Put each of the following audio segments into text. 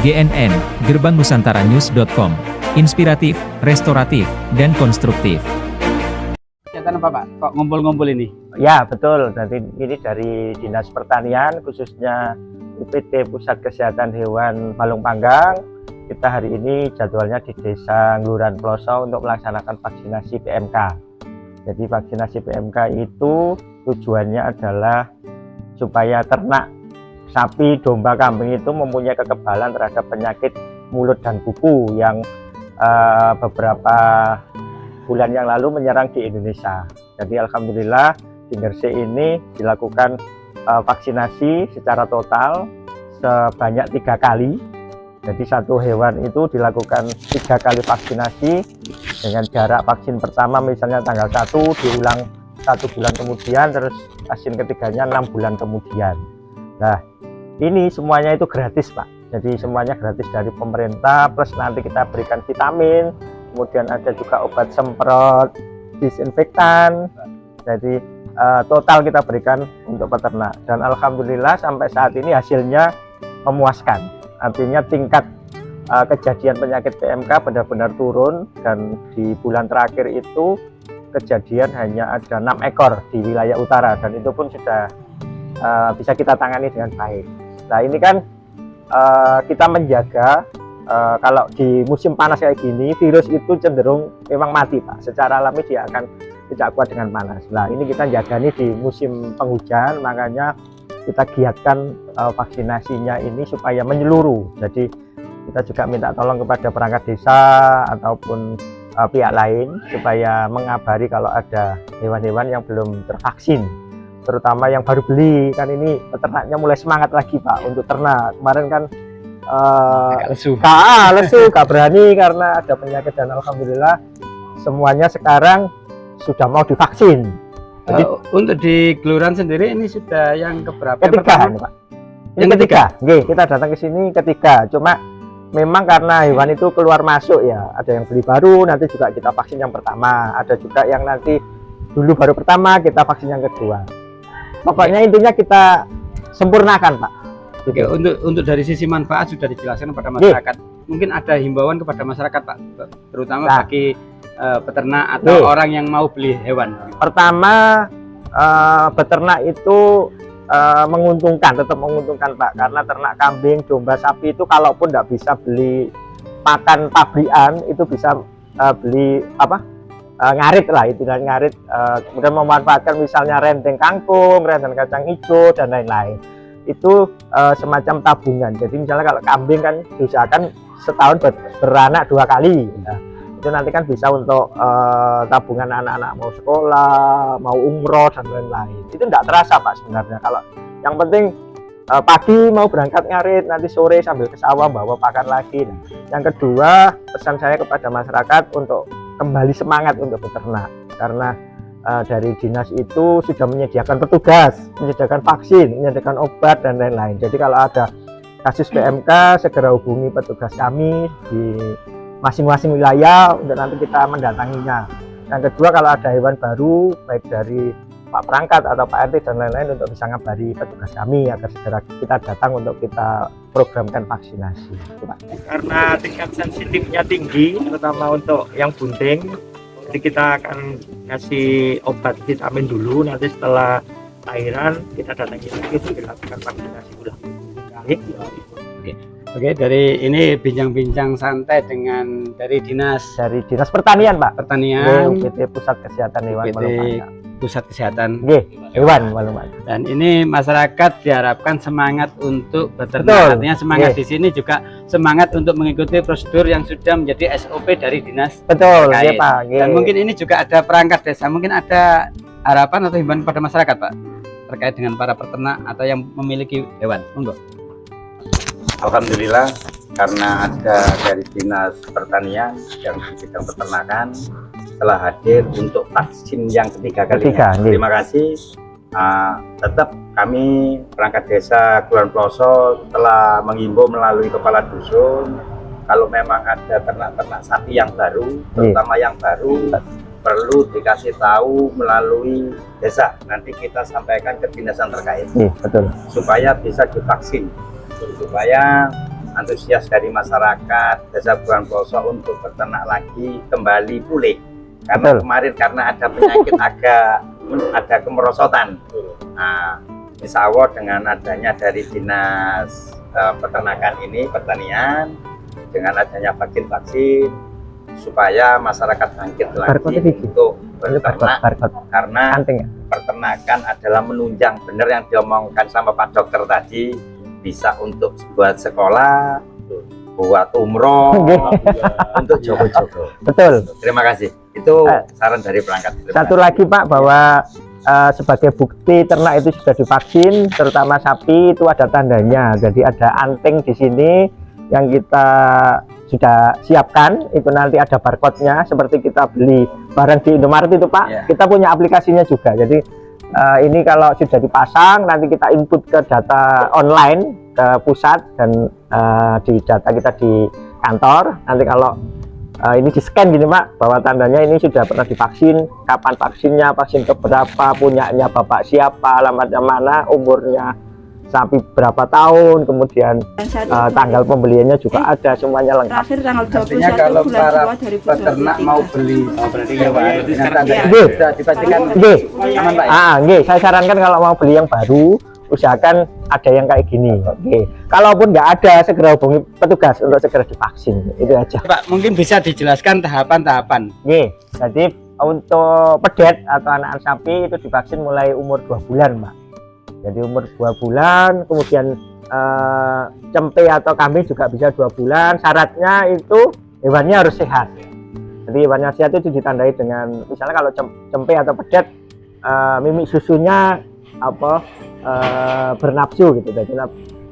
GNN, gerbangnusantarannews.com. Inspiratif, restoratif, dan konstruktif. Kegiatan apa Pak? Kok ngumpul-ngumpul ini? Ya betul, nanti ini dari Dinas Pertanian khususnya UPT Pusat Kesehatan Hewan Balongpanggang. Kita hari ini jadwalnya di Desa Ngluran Ploso untuk melaksanakan vaksinasi PMK. Jadi vaksinasi PMK itu tujuannya adalah supaya ternak sapi, domba, kambing itu mempunyai kekebalan terhadap penyakit mulut dan kuku yang beberapa bulan yang lalu menyerang di Indonesia. Jadi alhamdulillah di Gresik ini dilakukan vaksinasi secara total sebanyak 3 kali. Jadi satu hewan itu dilakukan 3 kali vaksinasi dengan jarak vaksin pertama misalnya tanggal 1, diulang 1 bulan kemudian, terus vaksin ketiganya 6 bulan kemudian. Nah ini semuanya itu gratis Pak. Jadi semuanya gratis dari pemerintah, plus nanti kita berikan vitamin, kemudian ada juga obat semprot, disinfektan. Jadi total kita berikan untuk peternak, dan alhamdulillah sampai saat ini hasilnya memuaskan. Artinya tingkat kejadian penyakit PMK benar-benar turun, dan di bulan terakhir itu kejadian hanya ada 6 ekor di wilayah utara, dan itu pun sudah bisa kita tangani dengan baik. Nah ini kan kita menjaga kalau di musim panas kayak gini virus itu cenderung memang mati Pak, secara alami dia akan tidak kuat dengan panas. Nah ini kita jaga nih di musim penghujan, makanya kita giatkan vaksinasinya ini supaya menyeluruh. Jadi kita juga minta tolong kepada perangkat desa ataupun pihak lain supaya mengabari kalau ada hewan-hewan yang belum tervaksin, terutama yang baru beli. Kan ini peternaknya mulai semangat lagi Pak untuk ternak. Kemarin kan lesu, gak berani karena ada penyakit, dan alhamdulillah semuanya sekarang sudah mau divaksin. Jadi untuk di Ngluran sendiri ini sudah yang keberapa? Ketiga Pak. Yang ketiga. Oke, kita datang ke sini ketiga. Cuma memang karena hewan itu keluar masuk ya, ada yang beli baru, nanti juga kita vaksin yang pertama, ada juga yang nanti dulu baru pertama kita vaksin yang kedua. Pokoknya intinya kita sempurnakan Pak. Oke, untuk dari sisi manfaat sudah dijelaskan kepada masyarakat. Mungkin ada himbauan kepada masyarakat Pak, terutama bagi peternak atau orang yang mau beli hewan. Pertama, beternak itu menguntungkan, tetap menguntungkan Pak, karena ternak kambing, domba, sapi itu kalaupun tidak bisa beli pakan pabrikan, itu bisa beli apa? Ngarit lah, itu dan ngarit, kemudian memanfaatkan misalnya renteng kangkung, renteng kacang hijau dan lain-lain. Itu semacam tabungan. Jadi misalnya kalau kambing kan diusahakan setahun beranak 2 kali. Nah, itu nanti kan bisa untuk tabungan anak-anak mau sekolah, mau umroh dan lain-lain. Itu tidak terasa Pak sebenarnya. Kalau yang penting pagi mau berangkat ngarit, nanti sore sambil ke sawah bawa pakan lagi. Nah, yang kedua, pesan saya kepada masyarakat untuk kembali semangat untuk beternak, karena dari dinas itu sudah menyediakan petugas, menyediakan vaksin, menyediakan obat dan lain-lain. Jadi kalau ada kasus PMK segera hubungi petugas kami di masing-masing wilayah untuk nanti kita mendatanginya. Yang kedua, kalau ada hewan baru baik dari Pak Perangkat atau Pak RT dan lain-lain, untuk bisa ngabari petugas kami agar segera kita datang untuk kita programkan vaksinasi. Karena tingkat sensitifnya tinggi, terutama untuk yang bunting, jadi kita akan kasih obat vitamin dulu, nanti setelah lahiran kita datangi lagi untuk dilakukan vaksinasi ulang. Oke, dari ini bincang-bincang santai dengan dari Dinas Pertanian Pak. Pertanian, PT Pusat Kesehatan Hewan Balongpanggang. Pusat Kesehatan Hewan Balongpanggang. Dan ini masyarakat diharapkan semangat untuk beternak. Artinya semangat di sini juga semangat untuk mengikuti prosedur yang sudah menjadi SOP dari dinas. Betul, ya Pak. Dan mungkin ini juga ada perangkat desa. Mungkin ada harapan atau himbauan kepada masyarakat Pak terkait dengan para peternak atau yang memiliki hewan. Monggo. Alhamdulillah, karena ada dari Dinas Pertanian yang di bidang peternakan telah hadir untuk vaksin yang ketiga kalinya. Terima kasih. Tetap kami perangkat desa Ngluran Ploso telah mengimbau melalui kepala dusun, kalau memang ada ternak-ternak sapi yang baru, terutama yang baru, perlu dikasih tahu melalui desa. Nanti kita sampaikan ke dinas yang terkait, betul, supaya bisa divaksin, supaya antusias dari masyarakat Desa Guran Pelosok untuk berternak lagi kembali pulih. Karena kemarin karena ada penyakit ada kemerosotan. Nah, insya Allah dengan adanya dari dinas peternakan ini, pertanian, dengan adanya vaksin supaya masyarakat bangkit lagi untuk berternak, karena peternakan adalah menunjang, benar yang diomongkan sama Pak Dokter tadi, bisa untuk buat sekolah, buat umroh, untuk jogo-jogo. Betul. Terima kasih. Itu saran dari perangkat. Satu lagi Pak, bahwa sebagai bukti ternak itu sudah divaksin, terutama sapi itu ada tandanya. Jadi ada anting di sini yang kita sudah siapkan, itu nanti ada barcode-nya seperti kita beli barang di Indomaret itu Pak. Kita punya aplikasinya juga. Jadi ini kalau sudah dipasang, nanti kita input ke data online ke pusat dan di data kita di kantor. Nanti kalau ini di scan gini Pak, bahwa tandanya ini sudah pernah divaksin, kapan vaksinnya, vaksin keberapa, punyanya bapak siapa, alamatnya mana, umurnya sapi berapa tahun, kemudian tanggal pembeliannya juga ada, semuanya lengkap. Terakhir tanggal 21 Artinya kalau bulan para 2 peternak mau beli hewan dengan tanda Nggih. sudah dipastikan Nggih. aman Pak ya? Nggih, saya sarankan kalau mau beli yang baru, usahakan ada yang kayak gini. Oke. Kalaupun nggak ada, segera hubungi petugas untuk segera divaksin. Itu aja. Pak, mungkin bisa dijelaskan tahapan-tahapan. Oke. Jadi untuk pedet atau anak sapi itu divaksin mulai umur 2 bulan, Pak. Jadi umur 2 bulan, kemudian cempe atau kambing juga bisa 2 bulan. Syaratnya itu hewannya harus sehat. Jadi hewannya sehat itu ditandai dengan, misalnya kalau cempe atau pedet, mimik susunya bernafsu gitu. Jadi,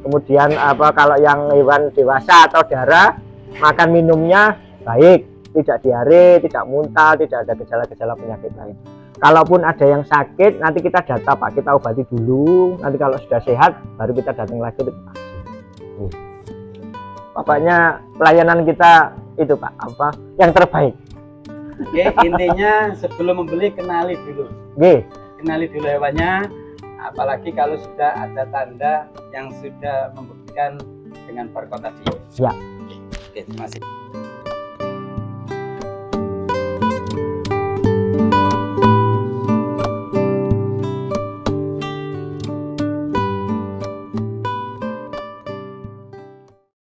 kemudian kalau yang hewan dewasa atau darah, makan minumnya baik, tidak diare, tidak muntah, tidak ada gejala-gejala penyakit lain. Kalaupun ada yang sakit, nanti kita data Pak, kita obati dulu. Nanti kalau sudah sehat, baru kita datang lagi untuk vaksin. Pokoknya pelayanan kita itu Pak, yang terbaik. Oke, intinya sebelum membeli kenali dulu. Oke. Kenali dulu hewannya, apalagi kalau sudah ada tanda yang sudah membuktikan dengan barcode tadi. Ya. Oke, terima kasih.